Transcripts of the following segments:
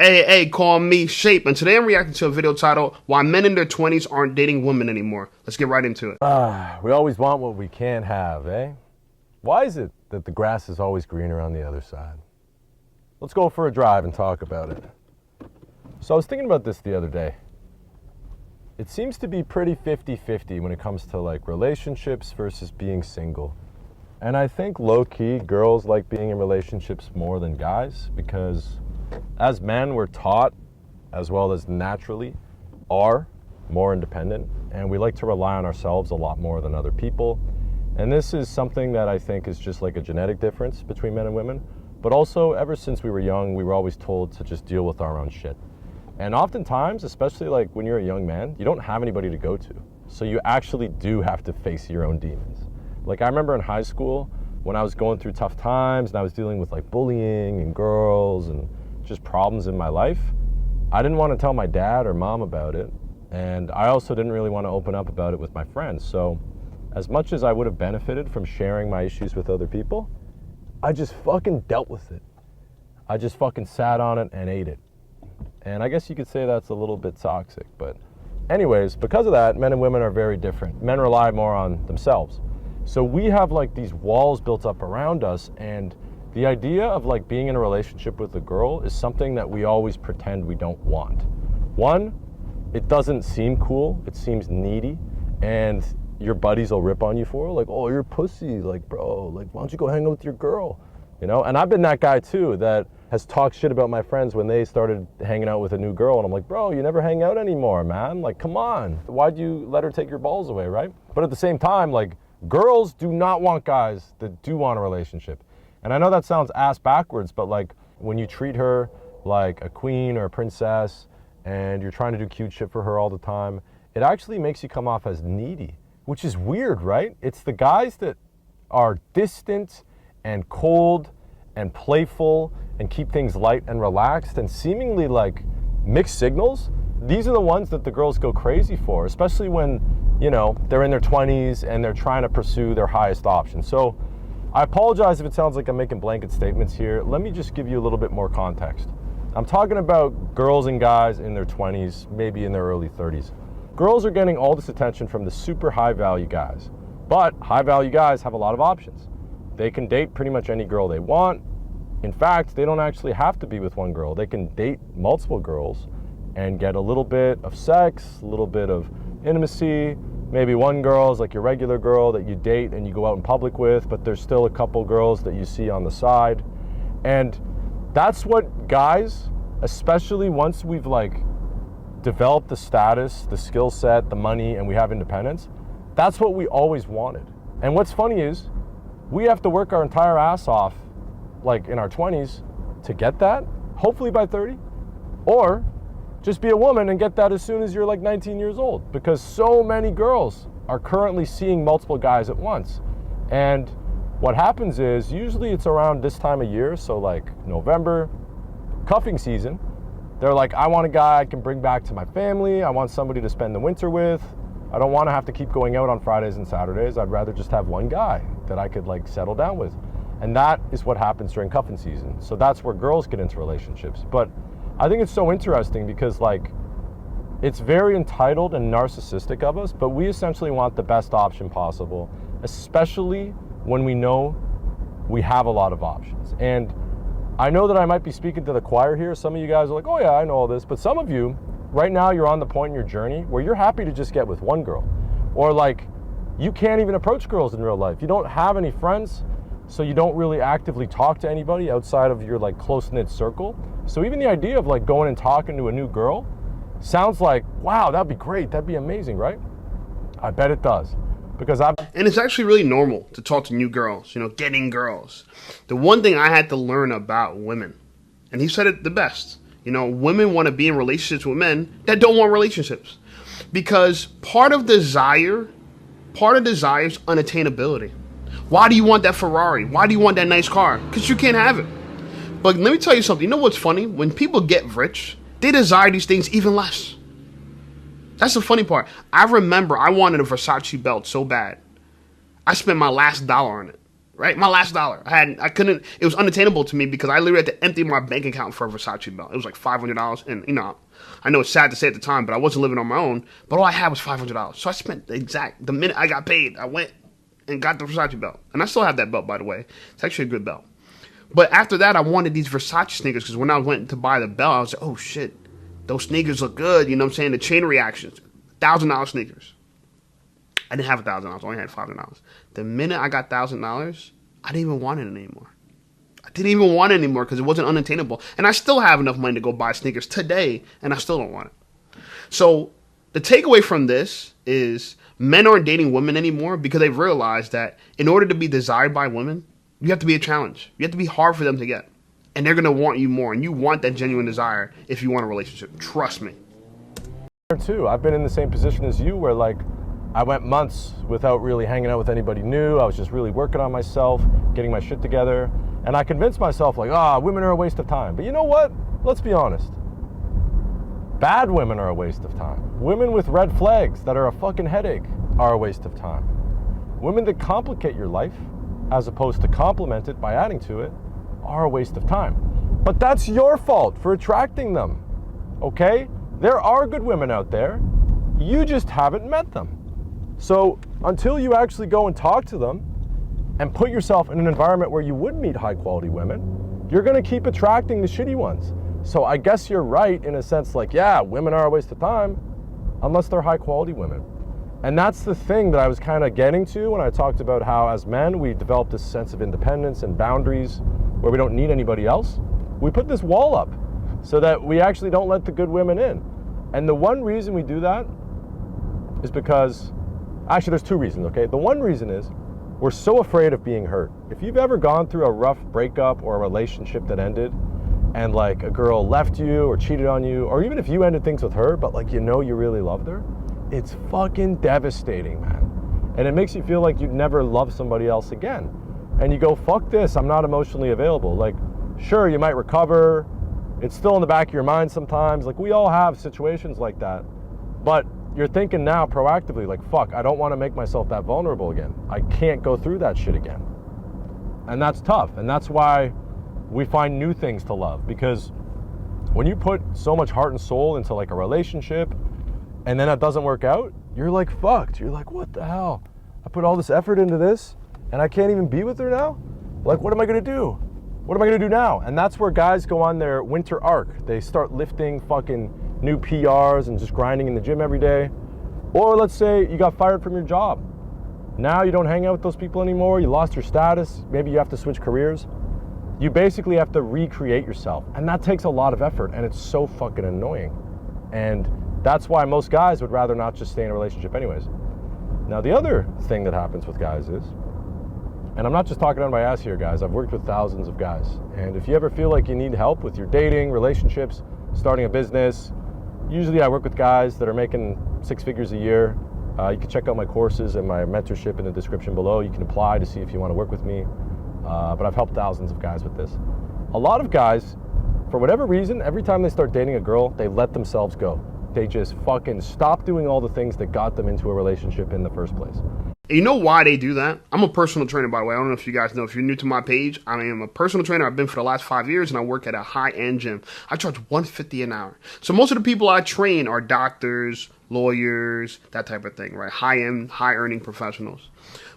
Hey, call me Shape, and today I'm reacting to a video titled Why Men in Their 20s Aren't Dating Women Anymore. Let's get right into it. We always want what we can't have, eh? Why is it that the grass is always greener on the other side? Let's go for a drive and talk about it. So I was thinking about this the other day. It seems to be pretty 50-50 when it comes to like relationships versus being single. And I think low-key, girls like being in relationships more than guys because as men, we're taught, as well as naturally, are more independent, and we like to rely on ourselves a lot more than other people. And this is something that I think is just like a genetic difference between men and women, but also ever since we were young, we were always told to just deal with our own shit. And oftentimes, especially like when you're a young man, you don't have anybody to go to. So you actually do have to face your own demons. Like I remember in high school, when I was going through tough times and I was dealing with like bullying and girls and just problems in my life, I didn't want to tell my dad or mom about it, and I also didn't really want to open up about it with my friends. So as much as I would have benefited from sharing my issues with other people, I just fucking dealt with it. I just fucking sat on it and ate it. And I guess you could say that's a little bit toxic, but anyways, because of that, men and women are very different. Men rely more on themselves. So we have like these walls built up around us, and the idea of like being in a relationship with a girl is something that we always pretend we don't want. One, it doesn't seem cool, it seems needy, and your buddies will rip on you for it, like, oh, you're a pussy, like, bro, like, why don't you go hang out with your girl, you know? And I've been that guy too that has talked shit about my friends when they started hanging out with a new girl, and I'm like, bro, you never hang out anymore, man, like, come on, why'd you let her take your balls away, right? But at the same time, like, girls do not want guys that do want a relationship. And I know that sounds ass backwards, but like when you treat her like a queen or a princess and you're trying to do cute shit for her all the time, it actually makes you come off as needy, which is weird, right? It's the guys that are distant and cold and playful and keep things light and relaxed and seemingly like mixed signals. These are the ones that the girls go crazy for, especially when, you know, they're in their 20s and they're trying to pursue their highest option. So I apologize if it sounds like I'm making blanket statements here. Let me just give you a little bit more context. I'm talking about girls and guys in their 20s, maybe in their early 30s. Girls are getting all this attention from the super high value guys, but high value guys have a lot of options. They can date pretty much any girl they want. In fact, they don't actually have to be with one girl. They can date multiple girls and get a little bit of sex, a little bit of intimacy. Maybe one girl is like your regular girl that you date and you go out in public with, but there's still a couple girls that you see on the side. And that's what guys, especially once we've like developed the status, the skill set, the money, and we have independence, that's what we always wanted. And what's funny is we have to work our entire ass off like in our 20s to get that, hopefully by 30, or just be a woman and get that as soon as you're like 19 years old, because so many girls are currently seeing multiple guys at once. And what happens is usually it's around this time of year, so like November, cuffing season. They're like, I want a guy I can bring back to my family. I want somebody to spend the winter with. I don't want to have to keep going out on Fridays and Saturdays. I'd rather just have one guy that I could like settle down with. And that is what happens during cuffing season. So that's where girls get into relationships. But I think it's so interesting because like it's very entitled and narcissistic of us, but we essentially want the best option possible, especially when we know we have a lot of options. And I know that I might be speaking to the choir here. Some of you guys are like, oh yeah, I know all this. But some of you, right now, you're on the point in your journey where you're happy to just get with one girl. Or like, you can't even approach girls in real life. You don't have any friends, so you don't really actively talk to anybody outside of your like close-knit circle. So even the idea of like going and talking to a new girl sounds like, wow, that'd be great, that'd be amazing, right? I bet it does. And it's actually really normal to talk to new girls, you know, getting girls. The one thing I had to learn about women, and he said it the best, you know, women want to be in relationships with men that don't want relationships. Because part of desire is unattainability. Why do you want that Ferrari? Why do you want that nice car? Because you can't have it. But let me tell you something. You know what's funny? When people get rich, they desire these things even less. That's the funny part. I remember I wanted a Versace belt so bad. I spent my last dollar on it. right? My last dollar. I couldn't, it was unattainable to me because I literally had to empty my bank account for a Versace belt. It was like $500. And, you know, I know it's sad to say at the time, but I wasn't living on my own. But all I had was $500. So I spent the minute I got paid, I went and got the Versace belt. And I still have that belt, by the way. It's actually a good belt. But after that, I wanted these Versace sneakers because when I went to buy the belt, I was like, oh shit, those sneakers look good. You know what I'm saying? The chain reactions. $1,000 sneakers. I didn't have $1,000. I only had $500. The minute I got $1,000, I didn't even want it anymore. I didn't even want it anymore because it wasn't unattainable. And I still have enough money to go buy sneakers today, and I still don't want it. So the takeaway from this is men aren't dating women anymore because they've realized that in order to be desired by women, you have to be a challenge. You have to be hard for them to get. And they're going to want you more. And you want that genuine desire if you want a relationship. Trust me. Too. I've been in the same position as you where, like, I went months without really hanging out with anybody new. I was just really working on myself, getting my shit together. And I convinced myself, like, women are a waste of time. But you know what? Let's be honest. Bad women are a waste of time. Women with red flags that are a fucking headache are a waste of time. Women that complicate your life, as opposed to complement it by adding to it, are a waste of time. But that's your fault for attracting them, okay? There are good women out there. You just haven't met them. So until you actually go and talk to them and put yourself in an environment where you would meet high quality women, you're gonna keep attracting the shitty ones. So I guess you're right in a sense, like, yeah, women are a waste of time unless they're high quality women. And that's the thing that I was kind of getting to when I talked about how as men, we develop this sense of independence and boundaries where we don't need anybody else. We put this wall up so that we actually don't let the good women in. And the one reason we do that is because, actually there's two reasons, okay? The one reason is we're so afraid of being hurt. If you've ever gone through a rough breakup or a relationship that ended and like a girl left you or cheated on you, or even if you ended things with her, but like you know you really loved her, it's fucking devastating, man. And it makes you feel like you'd never love somebody else again. And you go, fuck this, I'm not emotionally available. Like, sure, you might recover. It's still in the back of your mind sometimes. Like, we all have situations like that. But you're thinking now proactively, like, fuck, I don't want to make myself that vulnerable again. I can't go through that shit again. And that's tough. And that's why we find new things to love. Because when you put so much heart and soul into like a relationship and then it doesn't work out, you're like fucked. You're like, what the hell? I put all this effort into this and I can't even be with her now? Like, what am I gonna do? What am I gonna do now? And that's where guys go on their winter arc. They start lifting fucking new PRs and just grinding in the gym every day. Or let's say you got fired from your job. Now you don't hang out with those people anymore. You lost your status. Maybe you have to switch careers. You basically have to recreate yourself. And that takes a lot of effort and it's so fucking annoying. And that's why most guys would rather not just stay in a relationship anyways. Now the other thing that happens with guys is, and I'm not just talking out of my ass here, guys. I've worked with thousands of guys. And if you ever feel like you need help with your dating, relationships, starting a business, usually I work with guys that are making 6 figures a year. You can check out my courses and my mentorship in the description below. You can apply to see if you want to work with me. But I've helped thousands of guys with this. A lot of guys, for whatever reason, every time they start dating a girl, they let themselves go. They just fucking stop doing all the things that got them into a relationship in the first place. You know why they do that? I'm a personal trainer, by the way. I don't know if you guys know. If you're new to my page, I am a personal trainer. I've been for the last 5 years, and I work at a high-end gym. I charge $150 an hour. So most of the people I train are doctors, lawyers, that type of thing, right? High-end, high-earning professionals.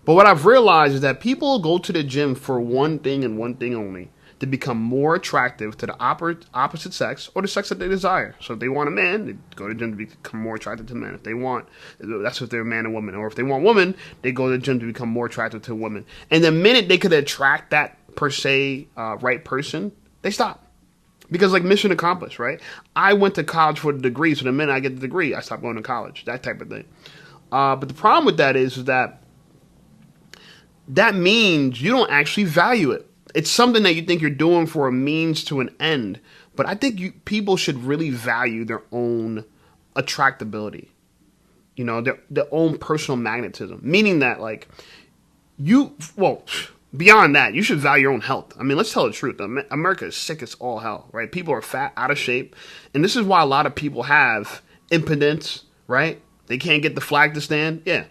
But what I've realized is that people go to the gym for one thing and one thing only: to become more attractive to the opposite sex or the sex that they desire. So if they want a man, they go to the gym to become more attractive to men. If they want, that's if they're a man and woman. Or if they want women, they go to the gym to become more attractive to women. And the minute they could attract that per se right person, they stop. Because like mission accomplished, right? I went to college for the degree, so the minute I get the degree, I stop going to college. That type of thing. But the problem with that is that means you don't actually value it. It's something that you think you're doing for a means to an end. But I think people should really value their own attractability. You know, their own personal magnetism. Meaning that, like, beyond that, you should value your own health. I mean, let's tell the truth. America is sick as all hell, right? People are fat, out of shape. And this is why a lot of people have impotence, right? They can't get the flag to stand. Yeah.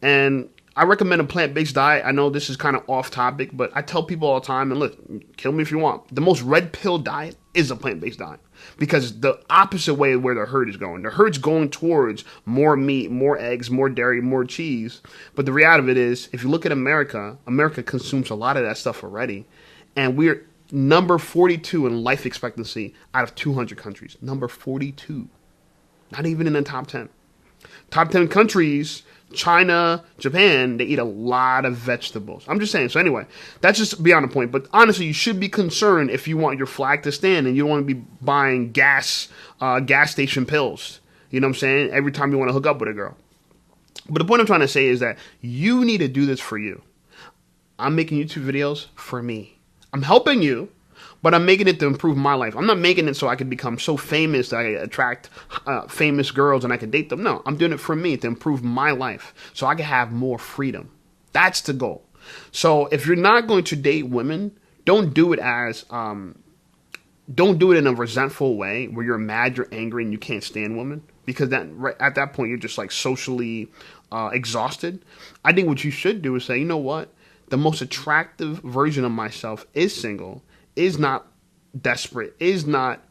And I recommend a plant-based diet. I know this is kind of off topic, but I tell people all the time, and look, kill me if you want. The most red pill diet is a plant-based diet because the opposite way where the herd is going. The herd's going towards more meat, more eggs, more dairy, more cheese. But the reality of it is, if you look at America, America consumes a lot of that stuff already, and we're number 42 in life expectancy out of 200 countries. Number 42. Not even in the top 10. Top 10 countries, China, Japan, they eat a lot of vegetables. I'm just saying. So anyway, that's just beyond the point. But honestly, you should be concerned if you want your flag to stand and you don't want to be buying gas station pills. You know what I'm saying? Every time you want to hook up with a girl. But the point I'm trying to say is that you need to do this for you. I'm making YouTube videos for me. I'm helping you, but I'm making it to improve my life. I'm not making it so I can become so famous that I attract famous girls and I can date them. No, I'm doing it for me to improve my life so I can have more freedom. That's the goal. So if you're not going to date women, don't do it as don't do it in a resentful way where you're mad, you're angry, and you can't stand women, because at that point you're just like socially exhausted. I think what you should do is say, you know what? The most attractive version of myself is single, is not desperate, is not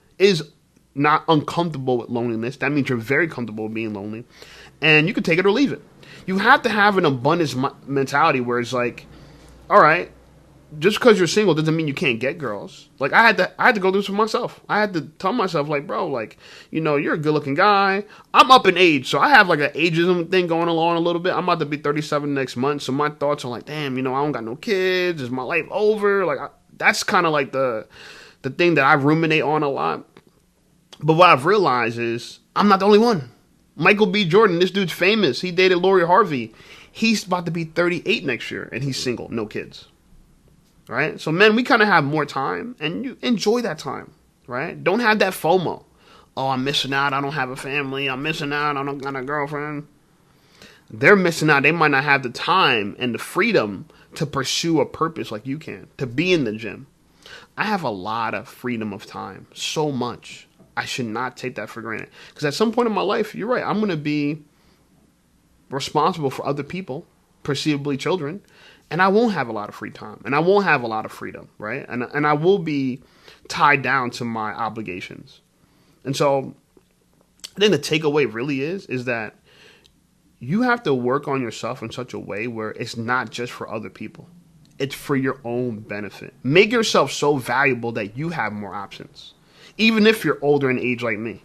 uncomfortable with loneliness. That means you're very comfortable with being lonely, and you can take it or leave it. You have to have an abundance mentality where it's like, all right, just because you're single doesn't mean you can't get girls. Like I had to go through this for myself. I had to tell myself, like, bro, like, you know, you're a good looking guy. I'm up in age, so I have like an ageism thing going along a little bit. I'm about to be 37 next month, so my thoughts are like, damn, you know, I don't got no kids. Is my life over? Like that's kind of like the thing that I ruminate on a lot. But what I've realized is I'm not the only one. Michael B. Jordan, this dude's famous. He dated Lori Harvey. He's about to be 38 next year, and he's single, no kids. Right? So men, we kind of have more time, and you enjoy that time, right? Don't have that FOMO. Oh, I'm missing out. I don't have a family. I'm missing out. I don't got a girlfriend. They're missing out. They might not have the time and the freedom to pursue a purpose like you can, to be in the gym. I have a lot of freedom of time, so much. I should not take that for granted. Because at some point in my life, you're right, I'm going to be responsible for other people, perceivably children, and I won't have a lot of free time, and I won't have a lot of freedom, right? And I will be tied down to my obligations. And so I think the takeaway really is that you have to work on yourself in such a way where it's not just for other people. It's for your own benefit. Make yourself so valuable that you have more options, even if you're older in age like me,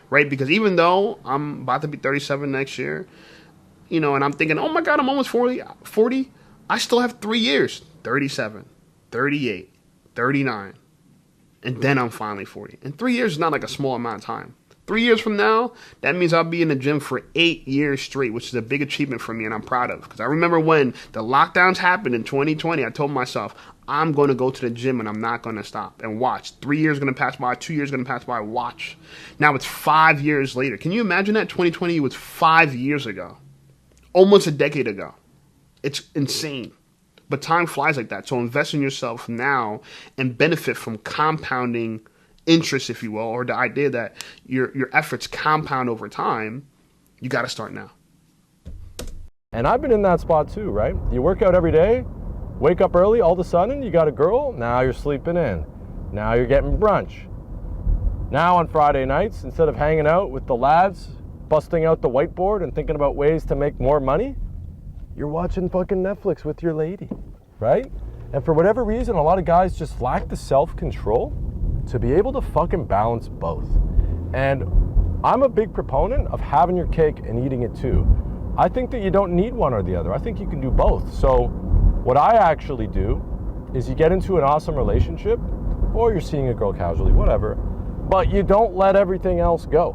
right? Because even though I'm about to be 37 next year, you know, and I'm thinking, oh my God, I'm almost 40, I still have 3 years, 37, 38, 39, and then I'm finally 40. And 3 years is not like a small amount of time. 3 years from now, that means I'll be in the gym for 8 years straight, which is a big achievement for me and I'm proud of. Because I remember when the lockdowns happened in 2020, I told myself, I'm going to go to the gym and I'm not going to stop. And watch. 3 years going to pass by, 2 years going to pass by, watch. Now it's 5 years later. Can you imagine that? 2020 was 5 years ago. Almost a decade ago. It's insane. But time flies like that. So invest in yourself now and benefit from compounding interest, if you will, or the idea that your efforts compound over time. You got to start now. And I've been in that spot too, right? You work out every day, wake up early, all of a sudden you got a girl, now you're sleeping in. Now you're getting brunch. Now on Friday nights, instead of hanging out with the lads, busting out the whiteboard and thinking about ways to make more money, you're watching fucking Netflix with your lady, right? And for whatever reason, a lot of guys just lack the self-control to be able to fucking balance both. And I'm a big proponent of having your cake and eating it too. I think that you don't need one or the other. I think you can do both. So what I actually do is you get into an awesome relationship, or you're seeing a girl casually, whatever, but you don't let everything else go.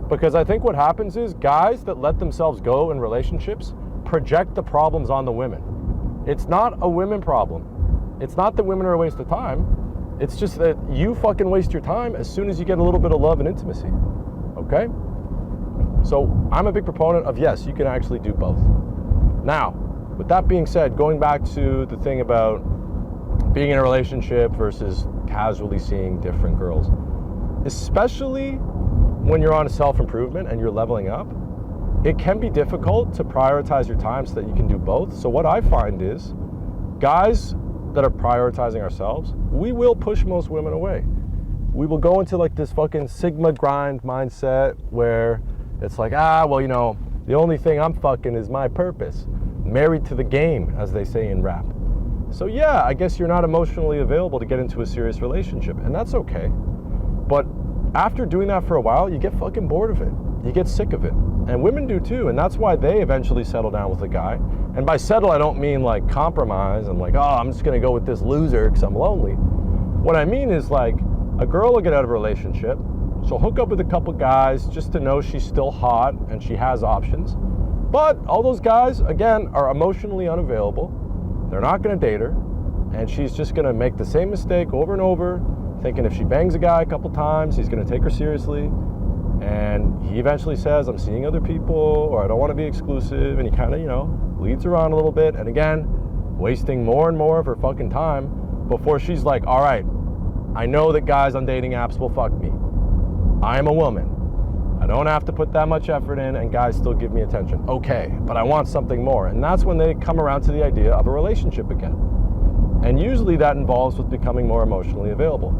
Because I think what happens is guys that let themselves go in relationships project the problems on the women. It's not a women problem. It's not that women are a waste of time. It's just that you fucking waste your time as soon as you get a little bit of love and intimacy. Okay? So I'm a big proponent of, yes, you can actually do both. Now, with that being said, going back to the thing about being in a relationship versus casually seeing different girls, especially when you're on a self-improvement and you're leveling up, it can be difficult to prioritize your time so that you can do both. So what I find is guys that are prioritizing ourselves, we will push most women away. We will go into like this fucking Sigma grind mindset where it's like, well, you know, the only thing I'm fucking is my purpose. Married to the game, as they say in rap. So yeah, I guess you're not emotionally available to get into a serious relationship, and that's okay. But after doing that for a while, you get fucking bored of it. You get sick of it. And women do too, and that's why they eventually settle down with a guy. And by settle, I don't mean like compromise. I'm like, I'm just gonna go with this loser because I'm lonely. What I mean is like, a girl will get out of a relationship, she'll hook up with a couple guys just to know she's still hot and she has options. But all those guys, again, are emotionally unavailable. They're not gonna date her, and she's just gonna make the same mistake over and over, thinking if she bangs a guy a couple times, he's gonna take her seriously. And he eventually says, I'm seeing other people, or I don't want to be exclusive, and he kind of, you know, leads her on a little bit, and again, wasting more and more of her fucking time before she's like, all right, I know that guys on dating apps will fuck me. I am a woman. I don't have to put that much effort in, and guys still give me attention. Okay, but I want something more, and that's when they come around to the idea of a relationship again. And usually that involves with becoming more emotionally available.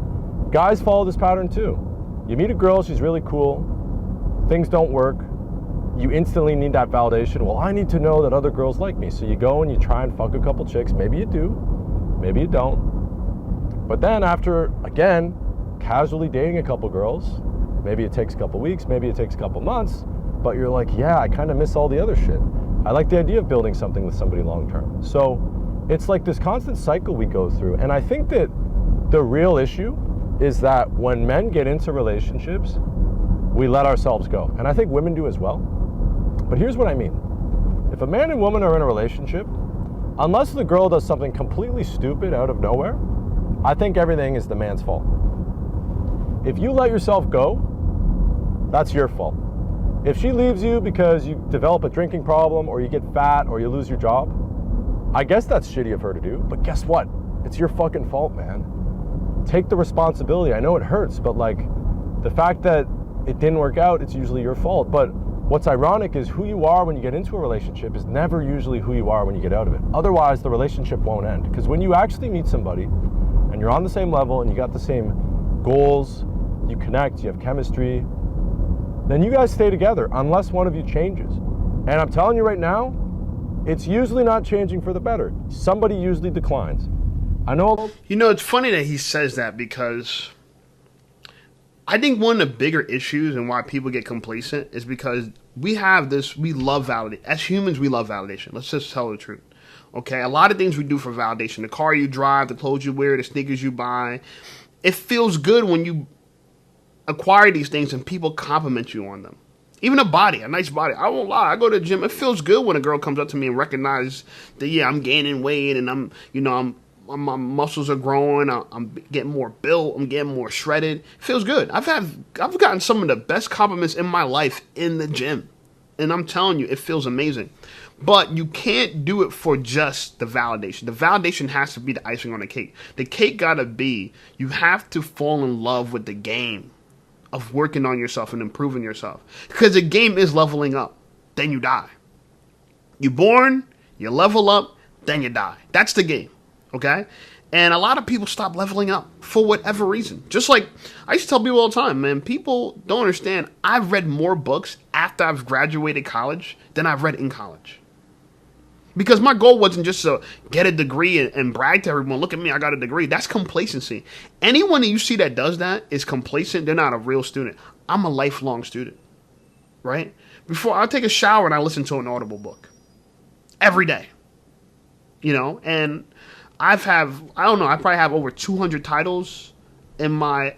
Guys follow this pattern too. You meet a girl, she's really cool, things don't work, you instantly need that validation. Well, I need to know that other girls like me. So you go and you try and fuck a couple chicks. Maybe you do, maybe you don't. But then after, again, casually dating a couple girls, maybe it takes a couple weeks, maybe it takes a couple months, but you're like, yeah, I kind of miss all the other shit. I like the idea of building something with somebody long term. So it's like this constant cycle we go through. And I think that the real issue is that when men get into relationships, we let ourselves go. And I think women do as well. But here's what I mean. If a man and woman are in a relationship, unless the girl does something completely stupid out of nowhere, I think everything is the man's fault. If you let yourself go, that's your fault. If she leaves you because you develop a drinking problem, or you get fat, or you lose your job, I guess that's shitty of her to do, but guess what? It's your fucking fault, man. Take the responsibility. I know it hurts, but like, the fact that it didn't work out, it's usually your fault. But what's ironic is who you are when you get into a relationship is never usually who you are when you get out of it. Otherwise, the relationship won't end. Because when you actually meet somebody and you're on the same level and you got the same goals, you connect, you have chemistry, then you guys stay together unless one of you changes. And I'm telling you right now, it's usually not changing for the better. Somebody usually declines. I know. You know, it's funny that he says that, because I think one of the bigger issues and why people get complacent is because we love validation. As humans, we love validation. Let's just tell the truth. Okay? A lot of things we do for validation. The car you drive, the clothes you wear, the sneakers you buy. It feels good when you acquire these things and people compliment you on them. Even a body, a nice body. I won't lie. I go to the gym. It feels good when a girl comes up to me and recognizes that, yeah, I'm gaining weight and my muscles are growing. I'm getting more built. I'm getting more shredded. It feels good. I've gotten some of the best compliments in my life in the gym, and I'm telling you, it feels amazing. But you can't do it for just the validation. The validation has to be the icing on the cake. The cake gotta be, you have to fall in love with the game of working on yourself and improving yourself, because the game is leveling up. Then you die. You're born, you level up, then you die. That's the game. Okay? And a lot of people stop leveling up for whatever reason. Just like I used to tell people all the time, man, people don't understand. I've read more books after I've graduated college than I've read in college. Because my goal wasn't just to get a degree and brag to everyone, look at me, I got a degree. That's complacency. Anyone that you see that does that is complacent. They're not a real student. I'm a lifelong student, right? Before I take a shower and I listen to an Audible book every day, and I probably have over 200 titles in my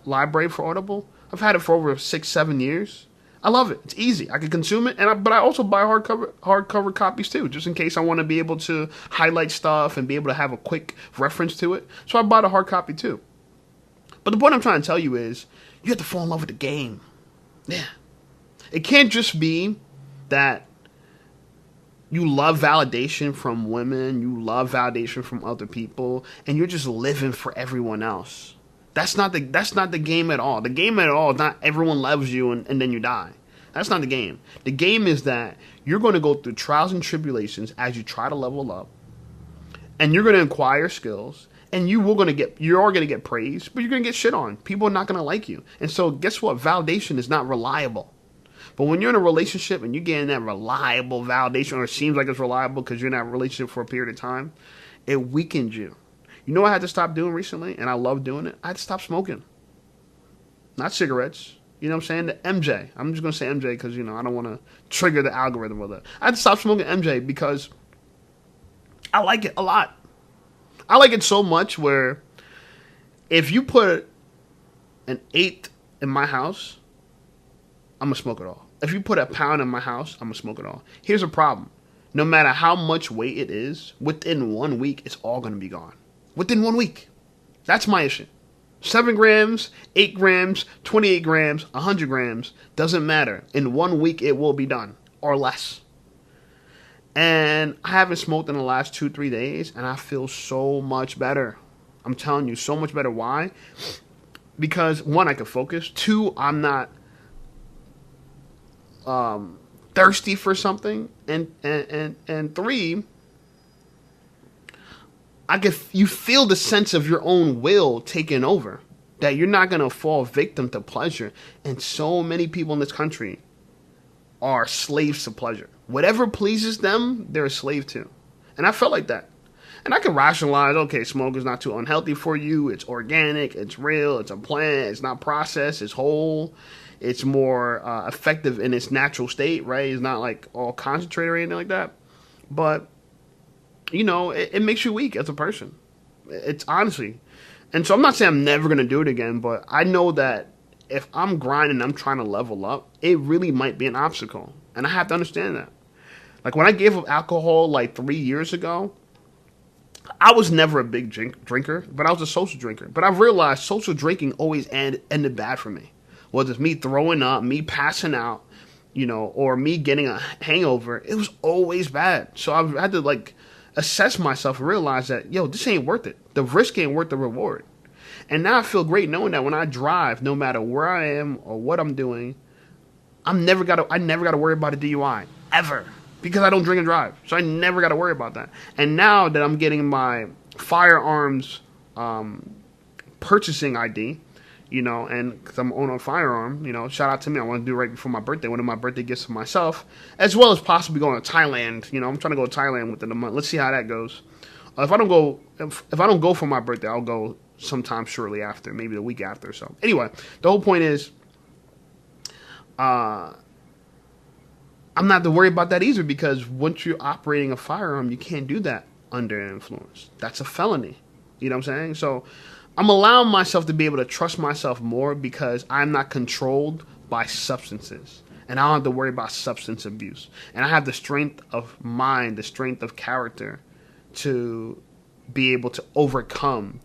library for Audible. I've had it for over 6-7 years. I love it. It's easy. I can consume it, but I also buy hardcover copies too, just in case I want to be able to highlight stuff and be able to have a quick reference to it. So I bought a hard copy too. But the point I'm trying to tell you is, you have to fall in love with the game. Yeah. It can't just be that you love validation from women, you love validation from other people, and you're just living for everyone else. That's not the game at all. The game at all is not everyone loves you and then you die. That's not the game. The game is that you're going to go through trials and tribulations as you try to level up, and you're going to acquire skills, and you are going to get praise, but you're going to get shit on. People are not going to like you. And so guess what? Validation is not reliable. But when you're in a relationship and you're getting that reliable validation, or it seems like it's reliable because you're in that relationship for a period of time, it weakens you. You know what I had to stop doing recently, and I love doing it? I had to stop smoking. Not cigarettes. You know what I'm saying? The MJ. I'm just going to say MJ because, I don't want to trigger the algorithm with it. I had to stop smoking MJ because I like it a lot. I like it so much where if you put an 8 in my house, I'm going to smoke it all. If you put a pound in my house, I'm going to smoke it all. Here's a problem. No matter how much weight it is, within 1 week, it's all going to be gone. Within 1 week. That's my issue. 7 grams, 8 grams, 28 grams, 100 grams, doesn't matter. In 1 week, it will be done, or less. And I haven't smoked in the last 2-3 days, and I feel so much better. I'm telling you, so much better. Why? Because 1, I can focus. 2, I'm not thirsty for something, and 3, you feel the sense of your own will taking over, that you're not going to fall victim to pleasure. And so many people in this country are slaves to pleasure. Whatever pleases them, they're a slave to. And I felt like that. And I can rationalize, okay, smoke is not too unhealthy for you. It's organic, it's real, it's a plant, it's not processed, it's whole. It's more effective in its natural state, right? It's not like all concentrated or anything like that. But, it makes you weak as a person. It's honestly. And so I'm not saying I'm never going to do it again, but I know that if I'm grinding, I'm trying to level up, it really might be an obstacle. And I have to understand that. Like when I gave up alcohol like 3 years ago, I was never a big drinker, but I was a social drinker. But I've realized social drinking always ended bad for me. Whether it's me throwing up, me passing out, or me getting a hangover, it was always bad. So I've had to assess myself and realize that, this ain't worth it. The risk ain't worth the reward. And now I feel great knowing that when I drive, no matter where I am or what I'm doing, I never got to worry about a DUI ever, because I don't drink and drive. So I never got to worry about that. And now that I'm getting my firearms purchasing ID, and because I'm owning a firearm, shout out to me. I want to do it right before my birthday, one of my birthday gifts for myself, as well as possibly going to Thailand. I'm trying to go to Thailand within a month. Let's see how that goes. If I don't go for my birthday, I'll go sometime shortly after, maybe the week after or so. Anyway, the whole point is, I'm not to worry about that either, because once you're operating a firearm, you can't do that under influence. That's a felony. You know what I'm saying? So I'm allowing myself to be able to trust myself more because I'm not controlled by substances. And I don't have to worry about substance abuse. And I have the strength of mind, the strength of character to be able to overcome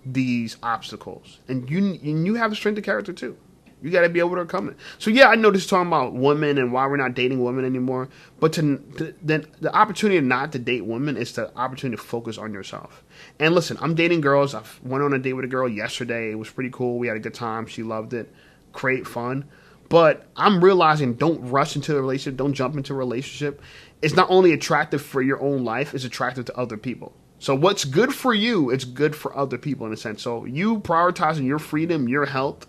these obstacles. And you have the strength of character too. You got to be able to overcome it. So yeah, I know this is talking about women and why we're not dating women anymore. But the opportunity not to date women is the opportunity to focus on yourself. And listen, I'm dating girls. I went on a date with a girl yesterday. It was pretty cool. We had a good time. She loved it. Great fun. But I'm realizing, don't rush into a relationship. Don't jump into a relationship. It's not only attractive for your own life, it's attractive to other people. So what's good for you, it's good for other people in a sense. So you prioritizing your freedom, your health,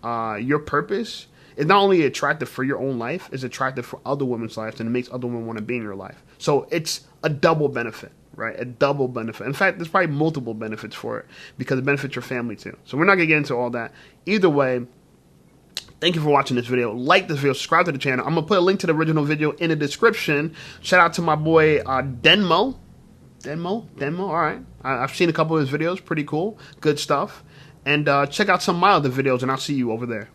your purpose is not only attractive for your own life, it's attractive for other women's lives, and it makes other women want to be in your life. So it's a double benefit, right? A double benefit. In fact, there's probably multiple benefits for it because it benefits your family too. So we're not going to get into all that. Either way, thank you for watching this video. Like this video, subscribe to the channel. I'm going to put a link to the original video in the description. Shout out to my boy Denmo. All right. I've seen a couple of his videos. Pretty cool. Good stuff. And check out some of my other videos, and I'll see you over there.